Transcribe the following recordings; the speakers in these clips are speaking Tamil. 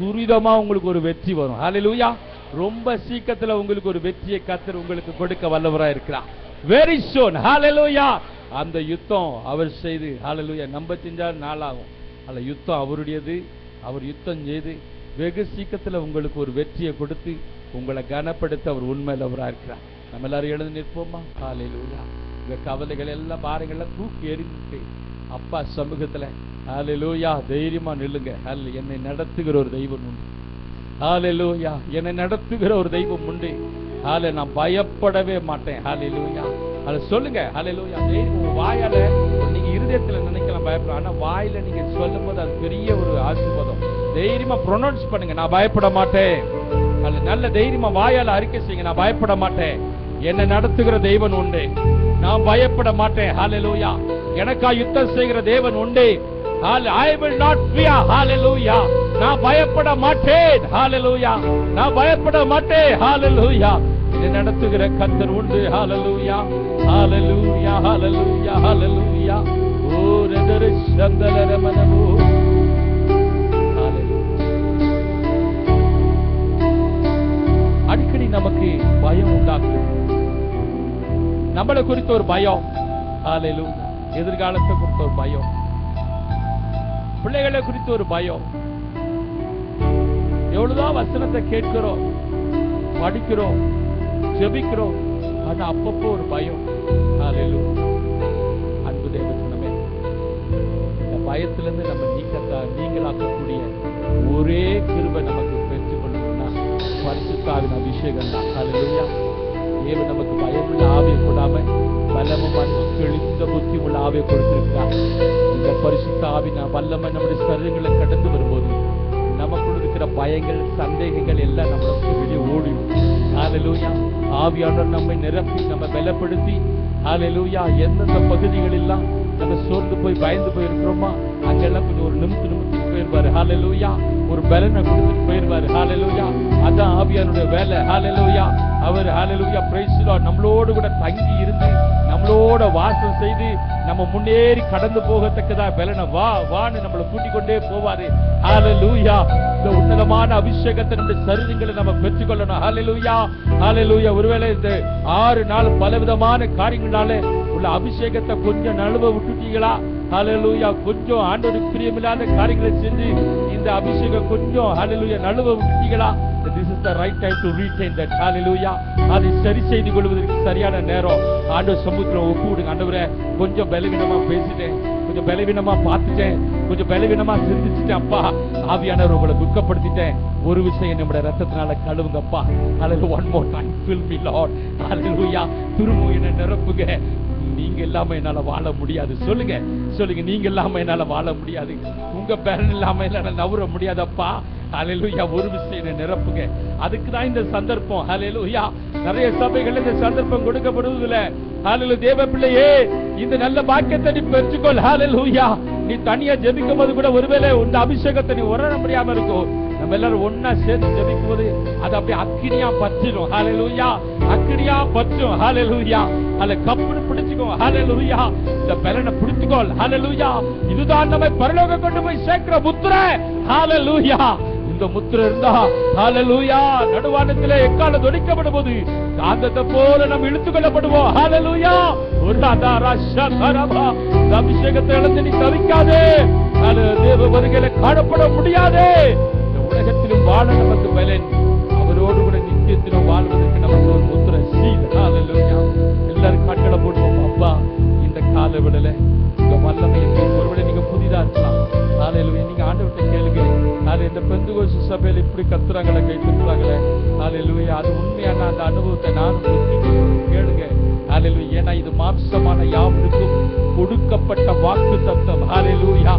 துரிதமா உங்களுக்கு ஒரு வெற்றி வரும். ஹல்லேலூயா. ரொம்ப சீக்கிரத்துல உங்களுக்கு ஒரு வெற்றியை கர்த்தர் உங்களுக்கு கொடுக்க வல்லவராய் இருக்கிறார். Very soon. ஹல்லேலூயா. அந்த யுத்தம் அவர் செய்து, ஹல்லேலூயா, நம்ம செஞ்சா நாளாகும். அல்ல, யுத்தம் அவருடையது. அவர் யுத்தம் செய்து வெகு சீக்கிரத்துல உங்களுக்கு ஒரு வெற்றியை கொடுத்து உங்களை கனப்படுத்த அவர் உண்மையிலவராக இருக்கிறார். நம்ம எல்லாரும் எழுந்து நிற்போமா? ஹல்லேலூயா. உங்க கவலைகள் எல்லாம் பாருங்கள்லாம் தூக்கி எறிஞ்சிட்டு அப்பா சமூகத்துல ஹல்லேலூயா தைரியமா நில்லுங்க. என்னை நடத்துகிற ஒரு தெய்வம் உண்டு. ஹல்லேலூயா. என்னை நடத்துகிற ஒரு தெய்வம் உண்டு. நான் பயப்படவே மாட்டேன். ஹல்லேலூயா. அதை சொல்லுங்க. ஹல்லேலூயா. தைரியம் வாயால நீங்க இருதயத்துல நினைக்கலாம் பயப்பட, ஆனா வாயில நீங்க சொல்லும் போது அது பெரிய ஒரு ஆசீர்வாதம். தைரியமா ப்ரொனவுன்ஸ் பண்ணுங்க, நான் பயப்பட மாட்டேன். நல்ல தைரியமா வாயால அறிக்கை செய்யுங்க, நான் பயப்பட மாட்டேன். என்னை நடத்துகிற தெய்வன் உண்டு, நான் பயப்பட மாட்டேன். ஹல்லேலூயா. எனக்கா யுத்தம் செய்கிற தேவன் உண்டு. I will not fear. Hallelujah. நான் பயப்பட மாட்டேன். Hallelujah. நான் பயப்பட மாட்டேன். Hallelujah. என்னை நடத்துகிற கர்த்தர் உண்டு. Hallelujah. Hallelujah. Hallelujah. Hallelujah. ஓ ரெதர சந்தலரமனமோ. அடிக்கடி நமக்கு பயம் உண்டாகும். நம்மளை குறித்த ஒரு பயம். Hallelujah. எதிர்காலத்தை குறித்த ஒரு பயம், பிள்ளைகளை குறித்து ஒரு பயம். எவ்வளவுதான் வசனத்தை கேட்கிறோம், படிக்கிறோம், ஜெபிக்கிறோம், ஆனா அப்பப்போ ஒரு பயம். ஹல்லேலூயா. அன்பு தேவ ஜனமே, இந்த பயத்திலிருந்து நம்ம நீங்களாக்கக்கூடிய ஒரே கிருபை நமக்கு பெற்றுக் கொள்ளணும்னா பரிசுத்த ஆவியின் அபிஷேகம் தான். ஹல்லேலூயா. தேவன் நமக்கு பயமுள்ள ஆவியை கொடாம பலமும் அன்பும் தெளிந்த புத்தி உள்ள ஆவியை கொடுத்திருக்கிறார். இந்த பரிசுத்த ஆவியின் வல்லமை நம்முடைய சரீரங்களை கடந்து வரும்போது நமக்குள் இருக்கிற பயங்கள், சந்தேகங்கள் எல்லாம் நம்மளுக்கு வெளியே ஓடும். ஹல்லேலூயா. ஆவியானவர் நம்மை நிரப்பி நம்ம பலப்படுத்தி, ஹல்லேலூயா, எந்தெந்த பகுதிகளெல்லாம் நம்ம சோர்ந்து போய் பயந்து போய் இருக்கிறோமா அங்கெல்லாம் கொஞ்சம் ஒரு நிமித்து போயிருவாரு. ஹல்லேலூயா. ஒரு பலனை கொடுத்துட்டு போயிருவாரு. ஹல்லேலூயா. அதான் ஆவியானுடைய வேலை. ஹல்லேலூயா. அவர் ஹல்லேலூயா பிரைஸ் தி லார்ட் நம்மளோடு கூட தங்கி இருந்து நம்மளோட வாசம் செய்து நம்ம முன்னேறி கடந்து போகத்தக்கதா பலனை வான்னு நம்மளை கூட்டிக் கொண்டே போவாரு. ஹல்லேலூயா. இந்த உன்னதமான அபிஷேகத்தை நம்முடைய சரீரங்களை நம்ம பெற்றுக்கொள்ளணும். ஹல்லேலூயா. ஹல்லேலூயா. ஒருவேளை இந்த 6 நாள் பலவிதமான காரியங்களால உள்ள அபிஷேகத்தை கொஞ்சம் நழுவ விட்டுட்டீங்களா? ஹல்லேலூயா. கொஞ்சம் ஆண்டவருக்கு பிரியமில்லாத காரியங்களை செஞ்சு இந்த அபிஷேகம் கொஞ்சம் ஹல்லேலூயா நழுவ விட்டுட்டீங்களா? This is the right time to retain that. Hallelujah. அதை சரி செய்து கொள்வதற்கு சரியான நேரம். ஆண்டவர் சமூகத்துல ஒப்பு விடுங்க. ஆண்டவரே, கொஞ்சம் பலவீனமா பேசிட்டேன், கொஞ்சம் பலவீனமா பார்த்துட்டேன், கொஞ்சம் பலவீனமா சிந்திச்சுட்டேன் அப்பா. ஆவியானவர் உங்களை துக்கப்படுத்திட்டேன். ஒரு விஷயம் நம்முடைய ரத்தத்தினால கழுவுங்கப்பா. Hallelujah. One more time. Fill me, Lord. Hallelujah. திரும்ப என்னை நிரப்புங்க. நீங்க இல்லாம என்னால வாழ முடியாது. சொல்லுங்க, சொல்லுங்க. நீங்க இல்லாம என்னால வாழ முடியாது. உங்க பேரன் இல்லாம என்னால நவர முடியாதப்பா. ஹல்லேலூயா. ஒரு விஷயம் நிரப்புங்க. அதுக்கு தான் இந்த சந்தர்ப்பம். ஹல்லேலூயா. நிறைய சபைகள் இந்த சந்தர்ப்பம் கொடுக்கப்படுவதில்லை. ஹல்லேலூயா. தேவ பிள்ளையே, இந்த நல்ல பாக்கியத்தை நீ பெற்றுக்கொள். ஹல்லேலூயா. நீ தனியா ஜெபிக்கும் போது கூட ஒருவேளை இந்த அபிஷேகத்தை நீ உணர முடியாம இருக்கும். நம்ம எல்லாரும் ஒன்னா சேர்ந்து ஜெபிக்கும் போது அது அப்படியே அக்கினியா பற்றிடும். ஹல்லேலூயா. அக்கினியா பற்றும். ஹல்லேலூயா. அல்ல கப்புன்னு பிடிச்சுக்கோ. ஹல்லேலூயா. இந்த பலனை பிடிச்சுக்கோள். ஹல்லேலூயா. இதுதான் நம்மை பரலோகம் கொண்டு போய் சேர்க்கிற முத்திரை. ஹல்லேலூயா. இந்த முத்திரை இருந்தா ஹல்லேலூயா நடுவானத்திலே எக்காலம் தொடிக்கப்படும் போது காந்தத்தை போல நம்ம இழுத்துக் கொள்ளப்படுவோம். ஹல்லேலூயா. ஒரு அபிஷேகத்தை இழந்து நீ தவிக்காதே. தேவ வருகையில காணப்பட முடியாதே. இந்த உலகத்திலும் வாழ நமக்கு பலன், அவரோடு கூட நித்தியத்திலும் வாழ்வதற்கு நமக்கு ஒரு முத்திரை சீல். ஹல்லேலூயா. எல்லாரும் கண்களை போடுவோம். அப்பா, இந்த கால விடல உங்க வல்லமையை ஒருவேளை நீங்க புதிதா இருக்கலாம். ஹல்லேலூயா. நீங்க ஆண்டவர்கிட்ட கேளுங்க. இந்த பெந்தெகோஸ்து சபையில இப்படி கத்துறாங்களே, கை தட்டுறாங்களே. ஹல்லேலூயா. அது உண்மையான அந்த அனுபவத்தை நானும் கேளுங்க. ஹல்லேலூயா. ஏன்னா இது மாம்சமான யாவருக்கும் கொடுக்கப்பட்ட வாக்கு தத்தம். ஹல்லேலூயா.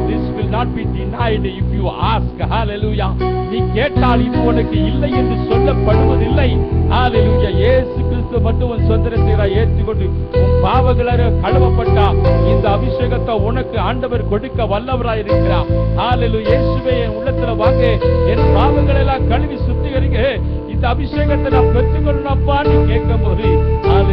This will not be denied if you ask. ஹல்லேலூயா. நீ கேட்டால் இது உனக்கு இல்லை என்று சொல்லப்படுவதில்லை. ஹல்லேலூயா. இயேசு கிறிஸ்து மட்டும் உன் சொந்தத்தை ஏற்றுக்கொண்டு உன் பாவங்களால் கழுவப்பட்டா இந்த அபிஷேகத்தை உனக்கு ஆண்டவர் கொடுக்க வல்லவராய் இருக்கிறார். ஹல்லேலூயா. இயேசுவே, என் உள்ளத்துல வாங்க, என் பாவங்களை எல்லாம் கழுவி சுத்திகரிங்க. இந்த அபிஷேகத்தை நான் பெற்றுக்கொள்ளப்பான்னு கேட்கும் போது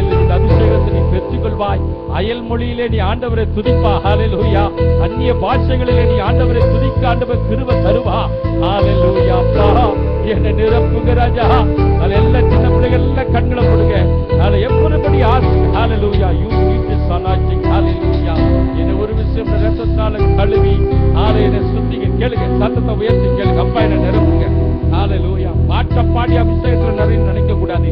இந்த அபிஷேகத்தை நீ பெற்றுக்கொள்வாய். அயல் மொழியிலே நீ ஆண்டவரை துதிப்பா. ஹல்லேலூயா. அந்நிய பாஷைகளிலே நீ ஆண்டவரை துதிக்க ஆண்டவர் கிருபை தருவா. ஹல்லேலூயா. அப்பா என்னை நிரப்புங்க ராஜா. எல்லா சின்ன பிள்ளைகள் எல்லாம் கண்களை போடுங்க. எப்படிப்படி ஆசை. Hallelujah. You need this anointing. Hallelujah. என்ன ஒரு விஷயம் ரத்தத்தால கழுவி ஆலயனை சுத்திங்க. கேளுங்க, சத்தத்தை உயர்த்தி கேளுங்க. அப்பா என்ன நிரப்புங்க. ஹல்லேலூயா. பாட்ட பாடி அபிஷேகத்துல நிறைய நினைக்க கூடாது.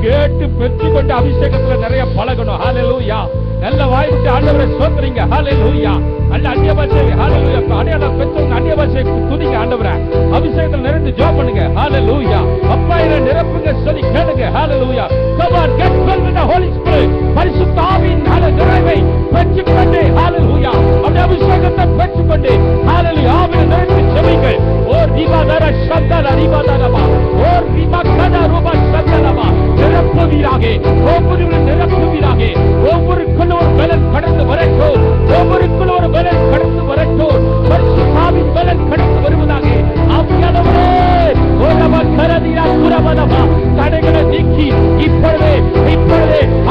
கேட்டு பெற்றுக்கொண்டு அபிஷேகத்துல நிறைய பழகணும். ஹல்லேலூயா. நல்ல வாய் விட்டு ஆண்டவரை ஸ்தோத்திரிங்க. ஹல்லேலூயா. நல்ல அந்நிய பாஷை. ஹல்லேலூயா. அடையாளம் பெற்றவங்க அந்நிய பாஷை துதிங்க ஆண்டவரை. அபிஷேகத்துல நிறைந்து ஜெபம் பண்ணுங்க. ஹல்லேலூயா. அப்பா என்ன நிரப்புங்க சொல்லி கேளுங்க. ஹல்லேலூயா. Come on, get filled with the Holy Spirit. பரிசுத்த ஆவியின் நிறைவை பெற்றுக்கொண்டு ஹல்லேலூயா. அந்த அபிஷேகத்தை பெற்றுக்கொண்டு ஹல்லேலூயா. ஆவியின் நிறைந்து ஜெபிங்கள். ஓ ரிபாதர சந்தல ரிபாதரமா. ஓ ரிபகன ரூப சந்தலமா. நிரப்புவீராக. ஒவ்வொருவரும் நிரப்புவீராக. ஒவ்வொருக்குள்ள ஒரு பலன் கடந்து வரட்டும். ஒவ்வொருக்குள்ள ஒரு பலன் கடந்து வரட்டும். பரிசுத்த ஆவியின் பலன் கடந்து வருவதாக. ஆவியானவரே ஓரமா கரதியா குரவனமா. தடைகளை நீக்கி இப்பொழுதே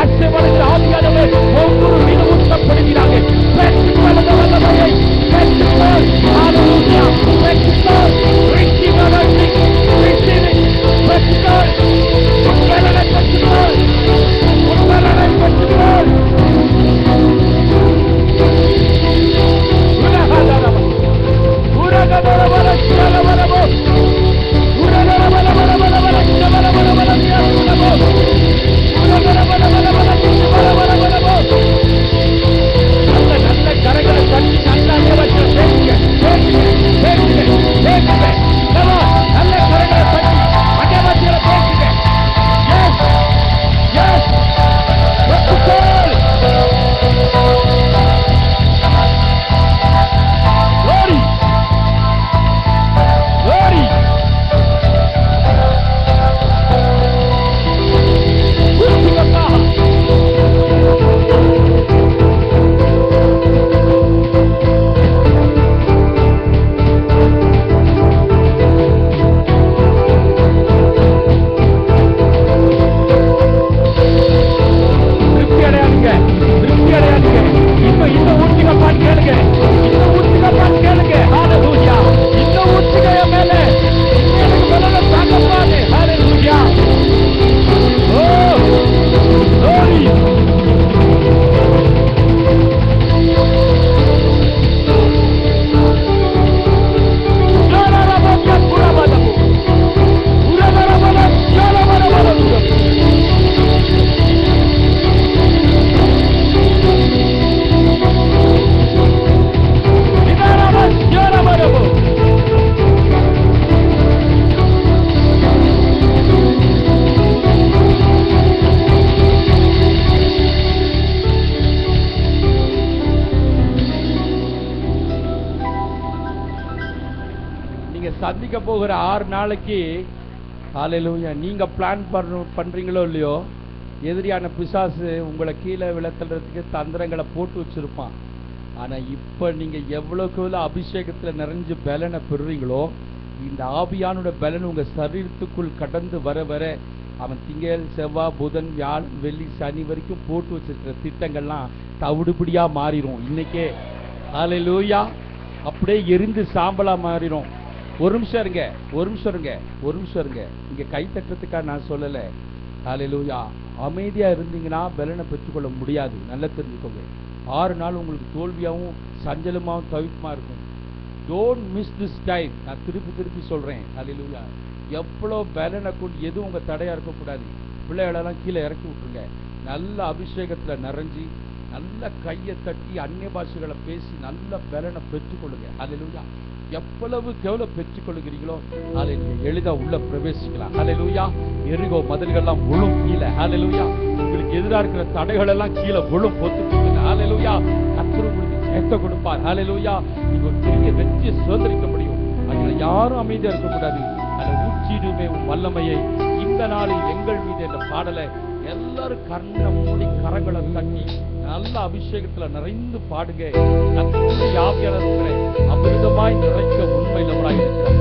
அசைவடைகிற ஆவியானவரே ஒவ்வொரு மீதும் ஊற்றப்படுவீராக. பெற்றுக்கொள்ளுங்க வல்லமையை. பெற்றுக்கொள். ஹல்லேலூயா. பெற்றுக்கொள். receive anointing. receive it. பெற்றுக்கொள். உங்களனை பெற்றுக்கொள். உங்களனை பெற்றுக்கொள். உலகதரவ உலகதரவர சுரவரவோ உலகதரவரவரவரவர சுரவரவரவரவியா சுரவோ உலகதரவரவரவரவரவரவரவோ. நல்ல கரங்களை தட்டி நல்ல அங்கவச்சல பேசுங்க. நல்ல கரங்களை தட்டி அங்கவச்சல பேசுங்க. எஸ் பெற்றுக்கொள். glory glory சந்திக்க போகிற 6 நாளைக்கு ஹல்லேலூயா நீங்க பிளான் பண்றீங்களோ இல்லையோ, எதிரியான பிசாசு உங்களை கீழே விழத்தறதுக்கு தந்திரங்களை போட்டு வச்சிருப்பான். ஆனா இப்ப நீங்க எவ்வளவுக்கு அபிஷேகத்துல நிறைஞ்சு பலனை பெறுறீங்களோ, இந்த ஆவியானோட பலன் உங்க சரீரத்துக்குள் கடந்து வர வர அவன் திங்கள் செவ்வாய் புதன் வியாழன் வெள்ளி சனி வரைக்கும் போட்டு வச்சிருக்கிற திட்டங்கள்லாம் தவிடுபடியா மாறிடும். இன்னைக்கே ஹல்லேலூயா அப்படியே எரிந்து சாம்பலா மாறிடும். ஒரு நிமிஷம் இருங்க. இங்க கை தட்டுறதுக்காக நான் சொல்லல. ஹல்லேலூயா. அமைதியா இருந்தீங்கன்னா பலனை பெற்றுக்கொள்ள முடியாது. நல்லா தெரிஞ்சுக்கோங்க. 6 நாள் உங்களுக்கு தோல்வியாகவும் சஞ்சலமாகவும் தவிப்புமா இருக்கும். Don't miss this time. நான் திருப்பி சொல்றேன். ஹல்லேலூயா. எவ்வளோ பலனை கொண்டு எதுவும் உங்க தடையா இருக்கக்கூடாது. பிள்ளைகளெல்லாம் கீழே இறக்கி விட்டுருங்க. நல்ல அபிஷேகத்துல நிறைஞ்சி நல்ல கையை தட்டி அந்நிய பாஷைகளை பேசி நல்ல பலனை பெற்றுக்கொள்ளுங்க. ஹல்லேலூயா. எவ்வளவு பெற்றுக்கொள்கிறீங்களோ அதை எளிதா உள்ள பிரவேசிக்கலாம். ஹல்லேலூயா. எரிகோ மதில்கள்லாம் விழும் கீழே. ஹல்லேலூயா. உங்களுக்கு எதிராக இருக்கிற தடைகள் எல்லாம் கீழே விழும் பொத்துக்கோங்க. ஹல்லேலூயா. கர்த்தர் உங்களுக்கு ஜெயத்தை கொடுப்பார். ஹல்லேலூயா. நீங்க ஒரு பெரிய வெற்றியை சுதந்திரிக்க முடியும். அதனால யாரும் அமைதியா இருக்கக்கூடாது. அதை ஊற்றிடுமே வல்லமையை இந்த நாளில் எங்கள் மீது என்ற பாடலை எல்லாரும் கண்ணை மூடி கரங்களை தட்டி நல்ல அபிஷேகத்துல நிறைந்து பாடுங்க. ஆவியானவர்களை அமிர்தமாய் நிறைக்க உண்மை நம்மளாக இருக்கிறார்.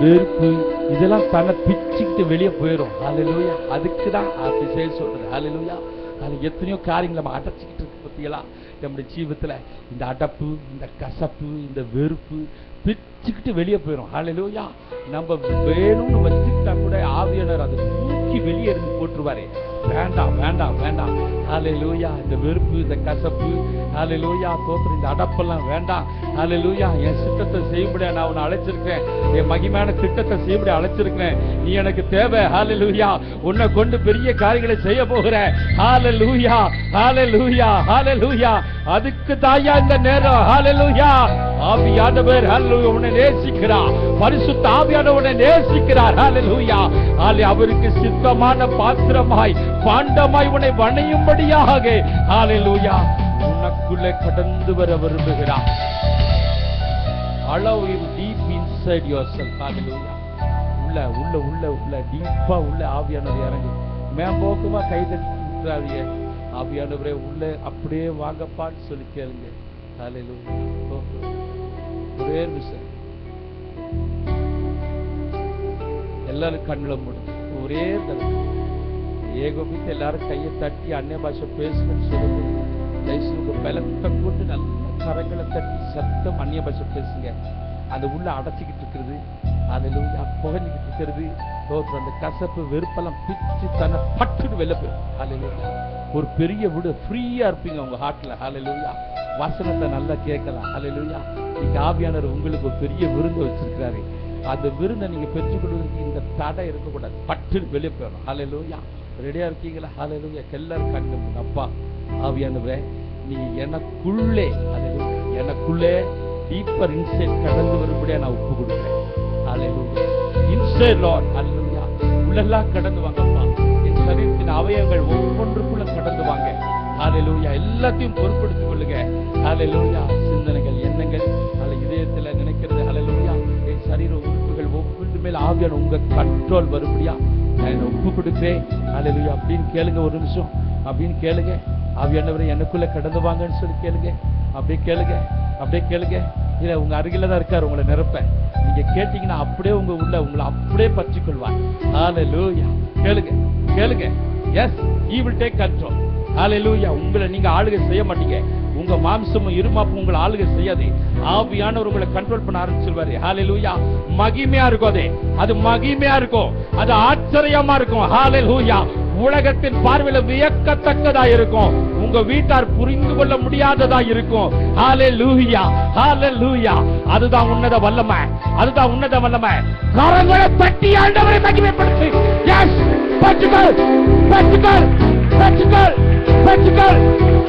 வெறுப்பு இதெல்லாம் தன்னை பிச்சுக்கிட்டு வெளியே போயிடும். ஹல்லேலூயா. அதுக்கு தான் அப்படி செய்ய சொல்றது. ஹல்லேலூயா. அது எத்தனையோ காரியங்களை நம்ம அடைச்சிக்கிட்டு இருக்கு பத்தியலா நம்முடைய ஜீவிதத்துல. இந்த அடப்பு, இந்த கசப்பு, இந்த வெறுப்பு பிச்சுக்கிட்டு வெளியே போயிடும். ஹல்லேலூயா. நம்ம வேணும்னு வச்சுக்கிட்டா கூட ஆவியானவர் அதை தூக்கி வெளியே இருந்து போட்டுருவாரு. வேண்டாம் வேண்டாம் வேண்டாம். ஹல்லேலூயா. இந்த வெறுப்பு, இந்த கசப்பு, ஹல்லேலூயா தோற்றம், இந்த அடப்பெல்லாம் வேண்டாம். ஹல்லேலூயா. என் சித்தத்தை செய்யும்படியா நான் உன்னை அழைச்சிருக்கேன். என் மகிமையான திட்டத்தை செய்யும்படியா அழைச்சிருக்கேன். நீ எனக்கு தேவை. ஹல்லேலூயா. உன்னை கொண்டு பெரிய காரியங்களை செய்ய போகிறேன். ஹல்லேலூயா ஹல்லேலூயா ஹல்லேலூயா. அதுக்கு தாயா இந்த நேரம். ஹல்லேலூயா. ஆவியானவர் ஹல்லேலூயா உன்னை நேசிக்கிறார். பரிசுத்த ஆவியானவர் உன்னை நேசிக்கிறார். ஹல்லேலூயா. அவருக்கு சித்தமான பாத்திரமாய் பாண்டமாய் உன்னை வணையும்படியாக ஹல்லேலூயா உனக்குள்ளே கடந்து வர விரும்புகிறார். Allow him deep inside yourself. Hallelujah. உள்ள உள்ள உள்ள உள்ள டீப்பா உள்ள ஆவியானவர் இறங்கி மேம்போக்குமா கைதட்டி விட்டுறாதீங்க. ஆவியானவரே உள்ள அப்படியே வாங்கப்பான்னு சொல்லி கேளுங்க. ஹல்லேலூயா. ஒரே நிமிஷம் எல்லாரும் கண்ணுல மூடுங்க. ஒரே தடவை ஏகோபித்து எல்லாரும் கையை தட்டி அந்நிய பாஷை பேசுங்கன்னு சொல்லுங்க. உங்க பலத்தை கொண்டு நல்ல கரங்களை தட்டி சத்தம் அந்நிய பாஷை பேசுங்க. அது உள்ள அடைச்சிக்கிட்டு இருக்கிறது, ஹல்லேலூயா புகஞ்சிக்கிட்டு இருக்கிறது, அந்த கசப்பு வெறுப்பெல்லாம் பிச்சு தன்னை பட்டுட்டு வெளில போயிடும். ஹல்லேலூயா. ஒரு பெரிய விடு ஃப்ரீயா இருப்பீங்க உங்க ஹார்ட்ல. ஹல்லேலூயா. வசனத்தை நல்லா கேட்கலாம். ஹல்லேலூயா. நீங்க ஆவியானவர் உங்களுக்கு ஒரு பெரிய விருந்து வச்சிருக்கிறாரு. அந்த விருந்தை நீங்க பெற்றுக்கொள்வதற்கு இந்த தடை இருக்கக்கூடாது. பட்டுன்னு வெளியே போயிடும். ஹல்லேலூயா. ரெடியா இருக்கீங்களா? ஹல்லேலூயா. எல்லாரும் கண்ணு அப்பா ஆவியானவரே நீ எனக்குள்ளே எனக்குள்ளே டீப்பர் இன்சைட் கடந்து வரும்படியா நான் ஒப்பு கொடுக்கிறேன். ஹல்லேலூயா. Inside Lord. ஹல்லேலூயா. உள்ளெல்லாம் கடந்து வாங்கப்பா. என் சரீரத்தின் அவயங்கள் ஒவ்வொன்றுக்குள்ள கடந்து வாங்க. ஹல்லேலூயா. எல்லாத்தையும் பொறுப்படுத்திக் கொள்ளுங்க. ஹல்லேலூயா. சிந்தனைகள், எண்ணங்கள், இதயத்துல நினைக்கிறது. ஹல்லேலூயா. என் சரீர உறுப்புகள் ஒவ்வொன்று மேல் ஆவியான உங்க கண்ட்ரோல் வரும்படியா நான் ஒப்பு கொடுக்கிறேன். ஹல்லேலூயா. அப்படின்னு கேளுங்க. ஒரு நிமிஷம் அப்படின்னு கேளுங்க. ஆவியானவரை எனக்குள்ள கடந்து வாங்கன்னு சொல்லி கேளுங்க. அப்படியே கேளுங்க. அப்படியே கேளுங்க. இல்ல உங்க அருகில தான் இருக்காரு உங்களை நிரப்ப. நீங்க கேட்டீங்கன்னா அப்படியே உங்க உள்ள உங்களை அப்படியே பற்றிக் கொள்வார். ஹல்லேலூயா. கேளுங்க கேளுங்க. Yes, he will take control. Hallelujah. உங்களை நீங்க ஆளுகை செய்ய மாட்டீங்க. உங்க மாம்சமும் இருமாப்பும் உங்களை ஆளுகை செய்யாது. ஆவியானவர் உங்களை கண்ட்ரோல் பண்ண ஆரம்பிச்சிருவாரு. ஹல்லேலூயா. மகிமையா இருக்கும். அது மகிமையா இருக்கும். அது ஆச்சரியமா இருக்கும். ஹல்லேலூயா. உலகத்தின் பார்வையில வியக்கத்தக்கதா இருக்கும். உங்க வீட்டார் புரிந்து கொள்ள முடியாததா இருக்கும். ஹல்லேலூயா ஹல்லேலூயா. அதுதான் உன்னத வல்லமை. அதுதான் உன்னத வல்லமை. கரங்களை தட்டி ஆண்டவரை மகிமைப்படுத்து. எஸ், பச்சுகள் பச்சுகள் பச்சுகள் பச்சுகள்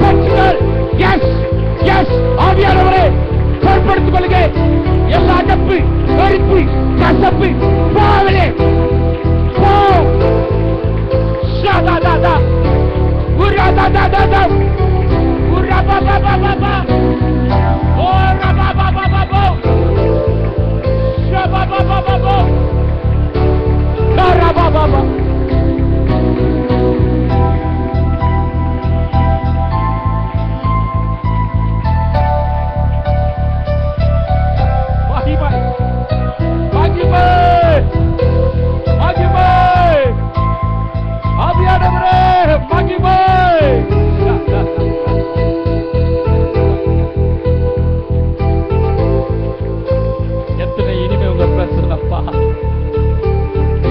பச்சுகள். Yes yes. ஆவியானவரே பொறுப்படுத்திக் கொள்ளுங்க. எல்லா அடப்பு, வெறுப்பு, கசப்பு பாவலே போ. ஷாதாதாதா உராதாதாதா உராபாபாபாபா ஓராபாபாபாபா ஷாபாபாபாபா காராபாபாபா. எத்தனை இனிமே உங்க பிரசன்னப்பா.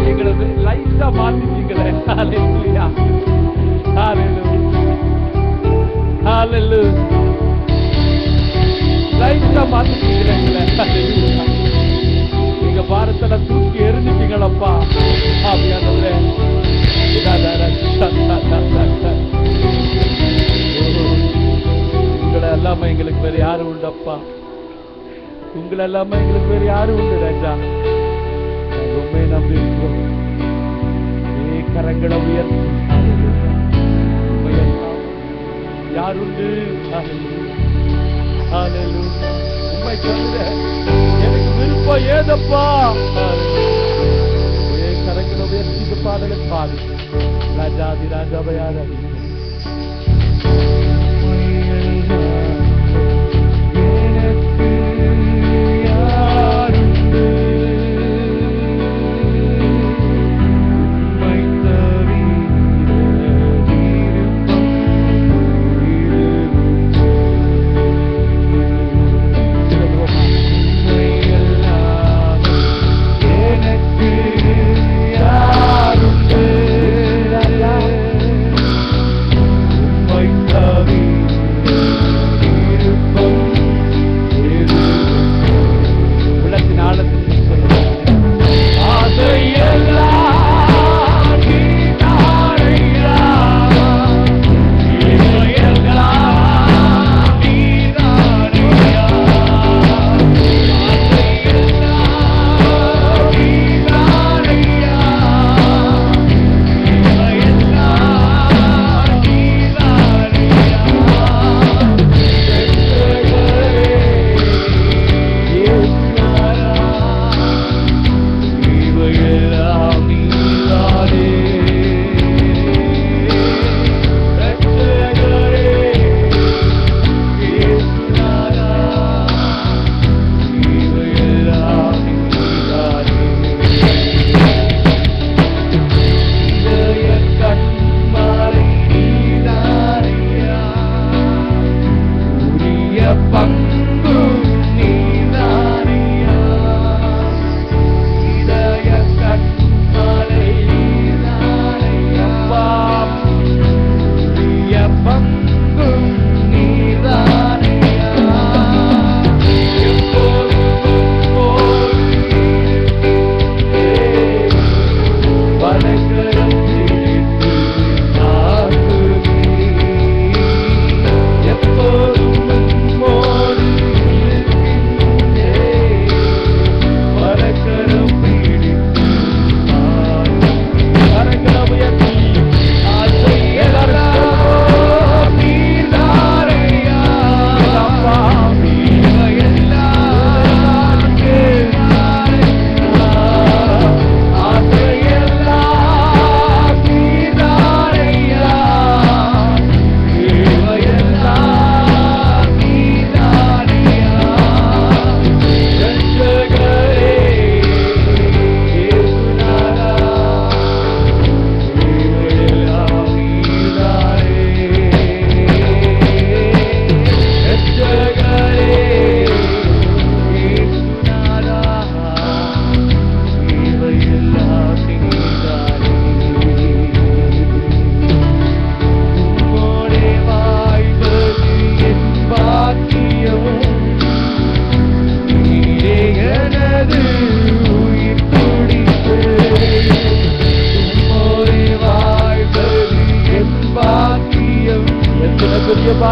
எங்களது லைட்டா மாத்திட்டீங்களே. ஹல்லேலூயா ஹல்லேலூயா ஹல்லேலூயா. லைட்டா மாத்திட்டீங்களே. ஹல்லேலூயா. நீங்க பாரத்துல தூக்கி எரிஞ்சிட்டீங்களப்பா. ஆவியானவரே உங்களை எல்லாமே எங்களுக்கு வேற யாரும் உண்டப்பா. உங்களை எல்லாமே எங்களுக்கு வேற யாரும் உண்டு ராஜா. உண்மை நம்பி இருக்கிறோம். கரங்களை உயர்த்தி யார் உண்டு? உண்மை சொல்லுங்க. எனக்கு விருப்பம் ஏதப்பா. கரங்களை உயர்த்தி பாடலை பாடு. ராஜாதி ராஜாவையார்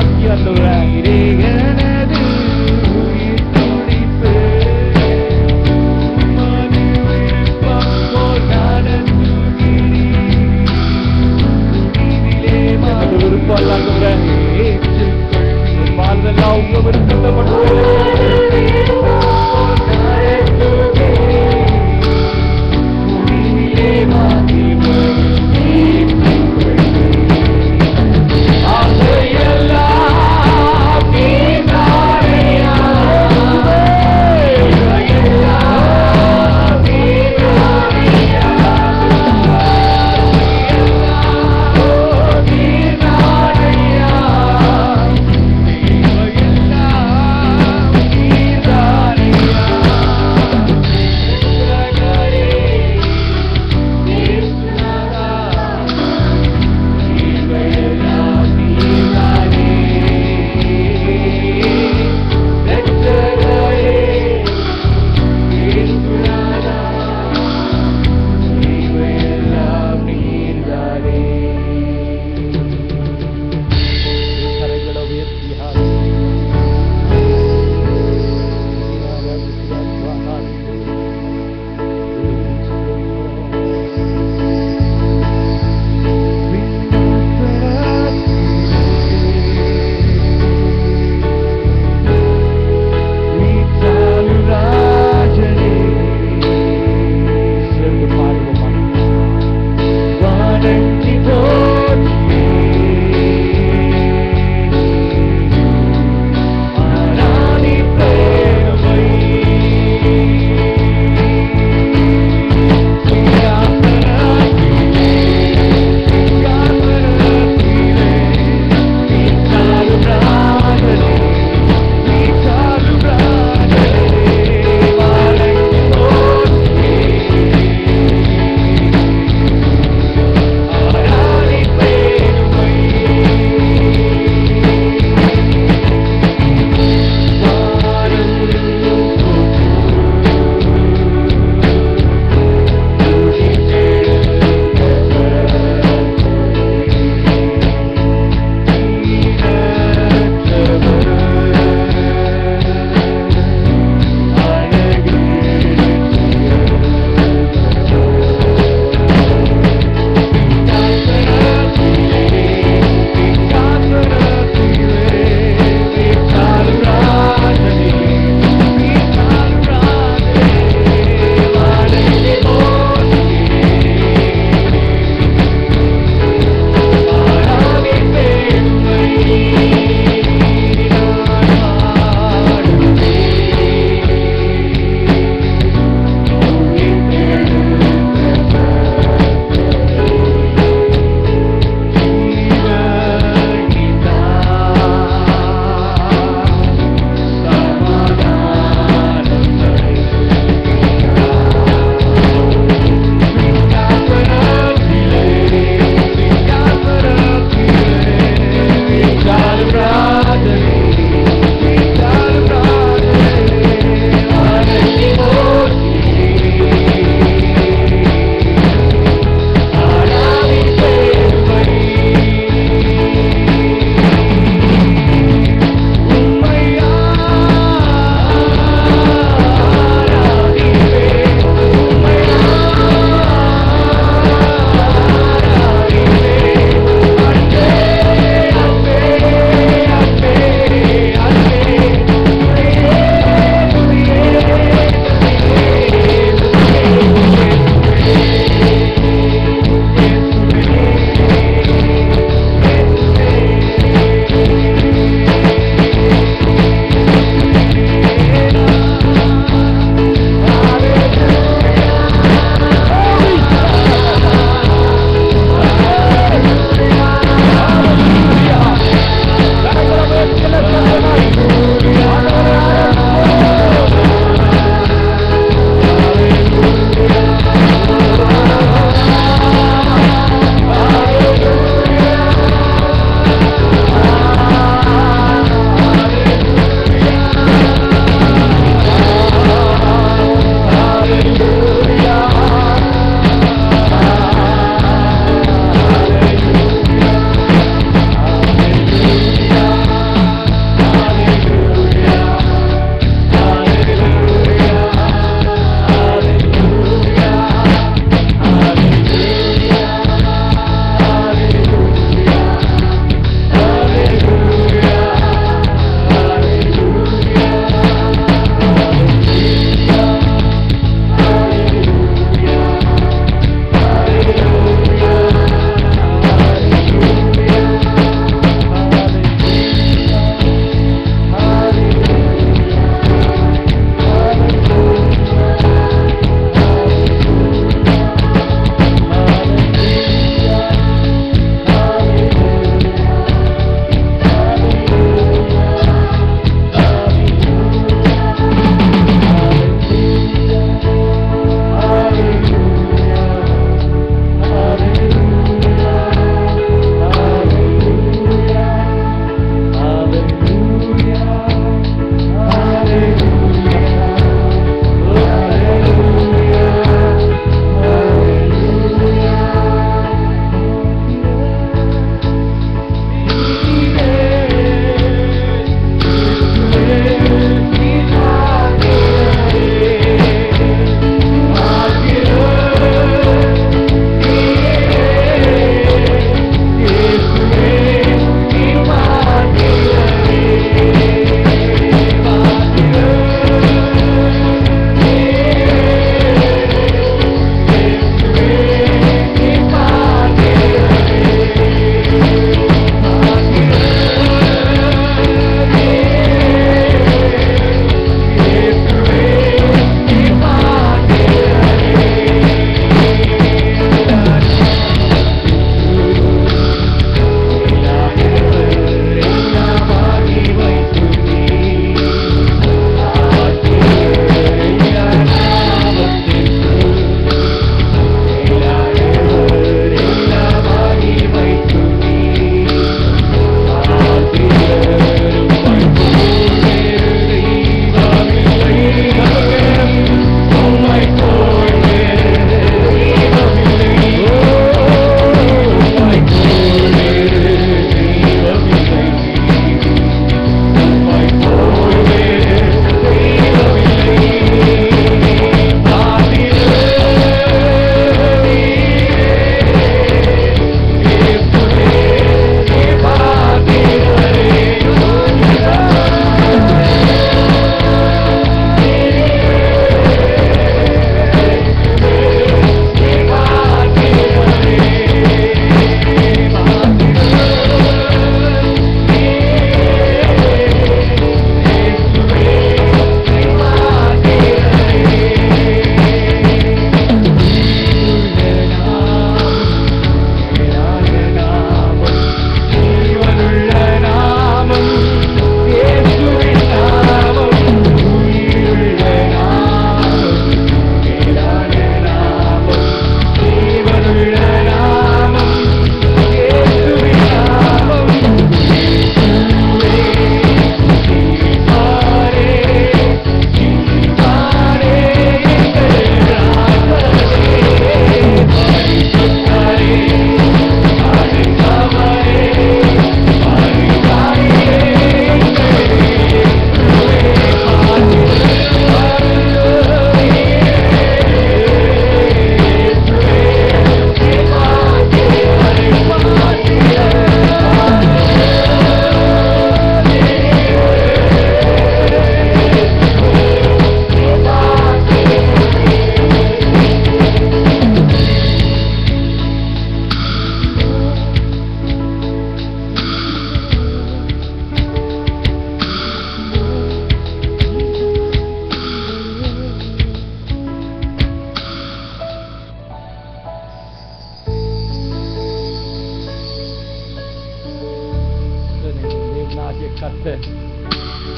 பாக்கி ஆண்டவரே. எனது உயிர் துடிப்பு உமது விருப்பம் போல் நடந்துகிறீர். எனது விருப்பம் அல்ல ஆண்டவரே, ஏற்றுக்கொள் வாழ்வெல்லாம் உங்க விருப்பத்தை பண்ணுவேன். ஆசையெல்லாம்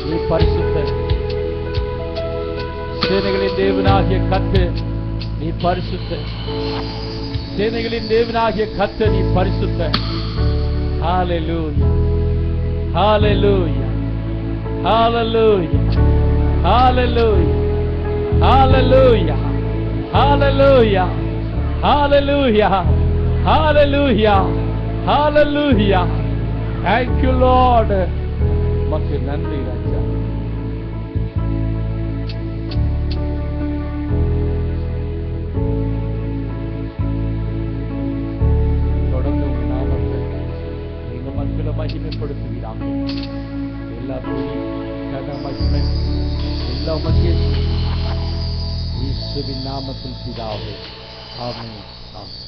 நீ பரிசுத்தர். சேனைகளின் தேவனாகிய கர்த்தர் நீ பரிசுத்தர். சேனைகளின் தேவனாகிய கர்த்தர் நீ பரிசுத்தர். ஹalleluya, ஹalleluya, ஹalleluya, ஹalleluya, ஹalleluya, ஹalleluya, ஹalleluya, ஹalleluya, ஹalleluya. Thank you Lord. உமக்கு நன்றி ராஜா. தொடர்ந்து உங்க நாமத்தை எங்க மக்களை மகிமைப்படுத்துவீராக. எல்லா துணி கன மகிமை எல்லா மகிழ்ச்சி இயேசுவின் நாமத்தில் பிதாவே. ஆமென், ஆமென்.